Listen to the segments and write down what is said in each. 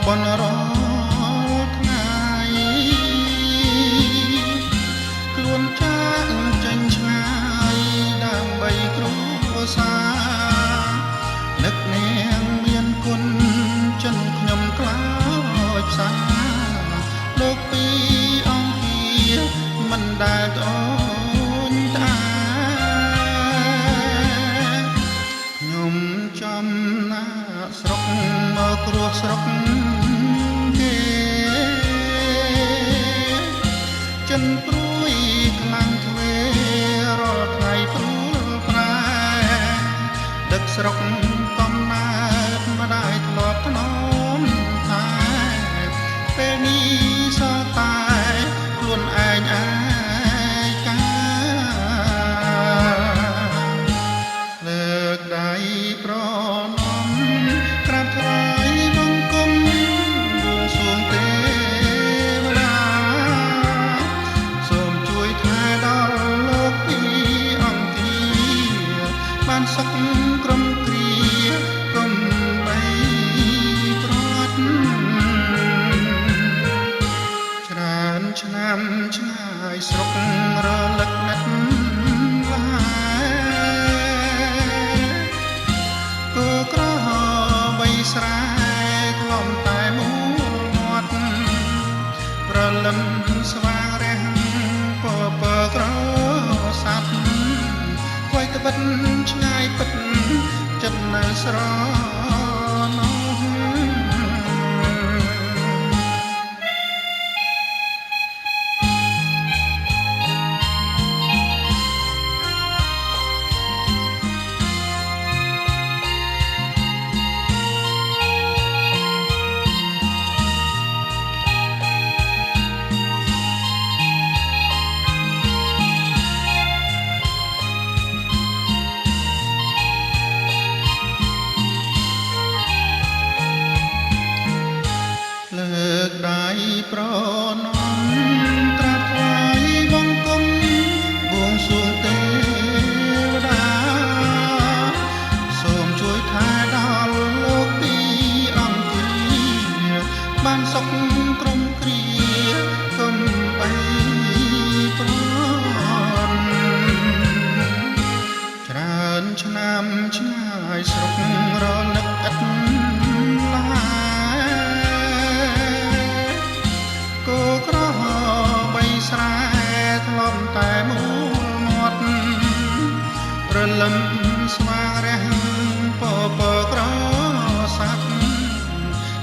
បនរថ្ងៃខ្លួនចាក់ចេញឆ្ងាយដើម្បីគ្រួសារនឹកនាងមានគុណចិនខ្ញុំខ្លោចផ្សាលោកពីអង្គាមិនដែលអូនតាខ្ញុំចំណាស្រុកមកគ្រោះស្រុកគេចិនព្រួយខ្លាំងទ្វេរាល់ថ្ងៃព្រួលប្រែដឹកស្រុកកំណើតម្ដាយធ្លាប់ថ្នមតែពេលនេះសល់តែខ្លួនឯងឯកាលើកដៃប្រណំក្រាបថ្វាយបង្គំបួងសួងទេវតាសូមជួយថែដល់លោកពីអង្គាបានសុខក្រំគ្រាកុំបីព្រាត់ច្រើនឆ្នាំឆ្ងាយស្រុករលឹកណាស់គោក្របីស្រែក្លំតែមូលមាត់ប្រលឹមស្វាងរះពពើក្រស័ព្ទខ្វៃត្បិតឆ្ងាយពិតចិត្តនៅស្រនោះលើកដៃប្រណំត្រាថ្វាយបង្គំបួងសួងទេវតាសូមជួយថែដល់លោកពីអង្គាបានសុខក្រំគ្រាកុំបីព្រាត់ច្រើនឆ្នាំឆ្ងាយស្រុករលឹកឥតឡាគោក្របីស្រែធ្លាប់តែមូលមាត់ប្រលឹមស្វាងរះពពើក្រស័ព្ទ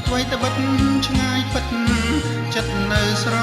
អ្វីត្បិតឆ្ងាយពិតចិត្តនៅស្រ